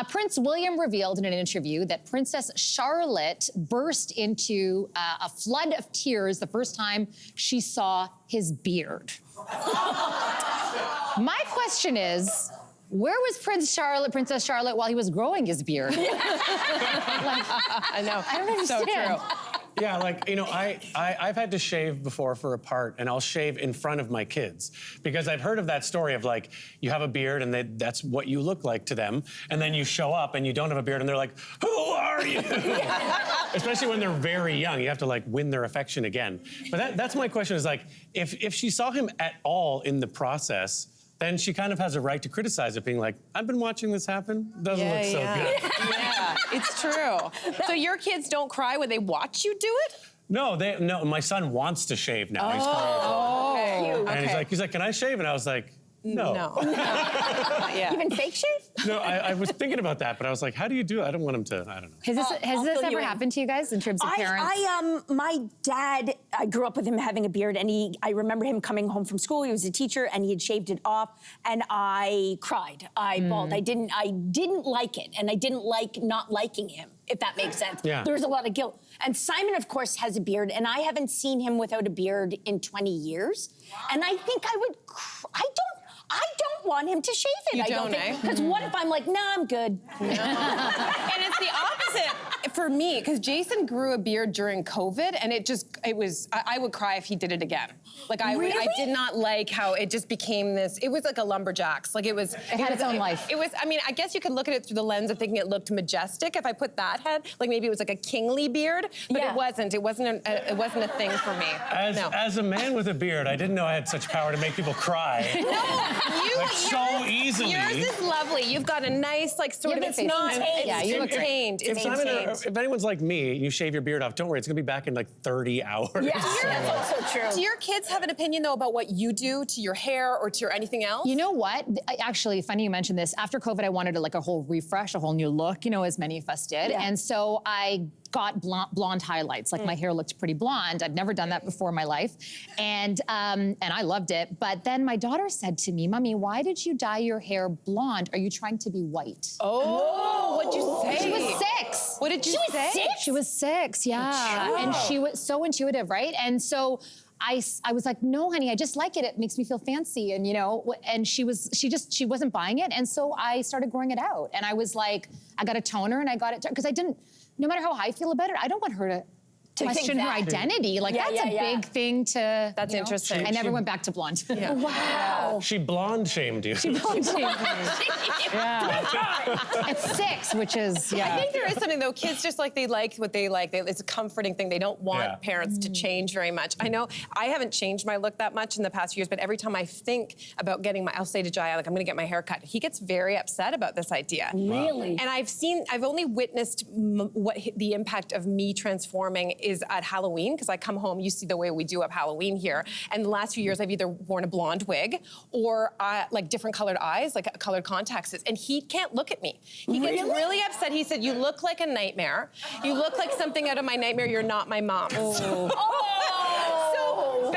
Prince William revealed in an interview that Princess Charlotte burst into a flood of tears the first time she saw his beard. My question is, where was Princess Charlotte while he was growing his beard? I know. I don't understand. So true. Yeah, like, you know, I've had to shave before for a part, and I'll shave in front of my kids. Because I've heard of that story of, like, you have a beard, and that's what you look like to them, and then you show up, and you don't have a beard, and they're like, who are you? Especially when they're very young. You have to, like, win their affection again. But that's my question is, like, if she saw him at all in the process, then she kind of has a right to criticize it, being like, I've been watching this happen. Doesn't look so good. Yeah, it's true. So your kids don't cry when they watch you do it? No, my son wants to shave now. He's 4 years old. Oh, And he's like, can I shave? And I was like, no. Yeah. Even fake shave? No, I was thinking about that, but I was like, how do you do it? I don't want him to, I don't know. Has this ever happened to you guys in terms of parents? My dad, I grew up with him having a beard, and I remember him coming home from school. He was a teacher, and he had shaved it off, and I cried. I bawled. I didn't like it, and I didn't like not liking him, if that makes sense. Yeah. There was a lot of guilt. And Simon, of course, has a beard, and I haven't seen him without a beard in 20 years. Wow. And I think I would, I don't want him to shave it. You I don't don't, think, because what if I'm like, nah, I'm good. And it's the opposite for me, because Jason grew a beard during COVID, and I would cry if he did it again. Like I did not like how it just became this, it was like a lumberjacks. Like it had its own life. It was, I mean, I guess you could look at it through the lens of thinking it looked majestic if I put that head, like maybe it was like a kingly beard, but it wasn't a thing for me. As a man with a beard, I didn't know I had such power to make people cry. So easily. Yours is lovely. You've got a nice, like, sort of, it's not, you look tamed. If anyone's like me, you shave your beard off, don't worry, it's gonna be back in like 30 hours. Yeah, that's also true. Do your kids have an opinion, though, about what you do to your hair or to your anything else? You know what? Actually, funny you mentioned this. After COVID, I wanted a whole refresh, a whole new look, you know, as many of us did. Yeah. And so I got blonde highlights. Like my hair looked pretty blonde. I'd never done that before in my life. And I loved it. But then my daughter said to me, Mommy, why did you dye your hair blonde? Are you trying to be white? Oh, what'd you say? She was 6. What did you say? 6? She was 6, yeah. And she was so intuitive, right? And so I was like, no, honey, I just like it. It makes me feel fancy. And, you know, and she wasn't buying it. And so I started growing it out. And I was like, I got a toner and I got it, because I didn't, no matter how I feel about it, I don't want her to question her identity. Like, that's a big thing to, That's interesting. I never went back to blonde. Yeah. Wow. She blonde shamed you. She blonde shamed me. At 6, which is, I think there is something, though. Kids just like, they like what they like. It's a comforting thing. They don't want parents to change very much. I know I haven't changed my look that much in the past few years, but every time I think about getting I'll say to Jaya, like, I'm gonna get my hair cut. He gets very upset about this idea. Really? And I've only witnessed what the impact of me transforming is at Halloween, because I come home, you see the way we do up Halloween here, and the last few years I've either worn a blonde wig or like different colored eyes, like colored contacts, and he can't look at me. He gets really upset. He said, you look like a nightmare. You look like something out of my nightmare. You're not my mom. So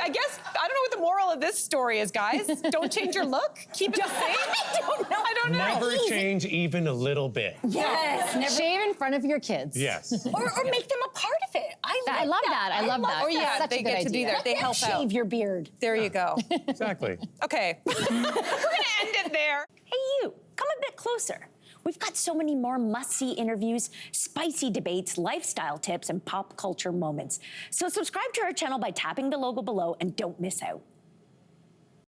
I guess, I don't know what the moral of this story is, guys. Don't change your look. Keep it the same. I don't know. Never change even a little bit. Yes. Never. Shave in front of your kids. Yes. Or make them a part of it. I love that. I love that. Or yeah, they get to be there. They help out. Shave your beard. There you go. Exactly. Okay. We're gonna end it there. Hey, you, come a bit closer. We've got so many more must-see interviews, spicy debates, lifestyle tips, and pop culture moments. So subscribe to our channel by tapping the logo below and don't miss out.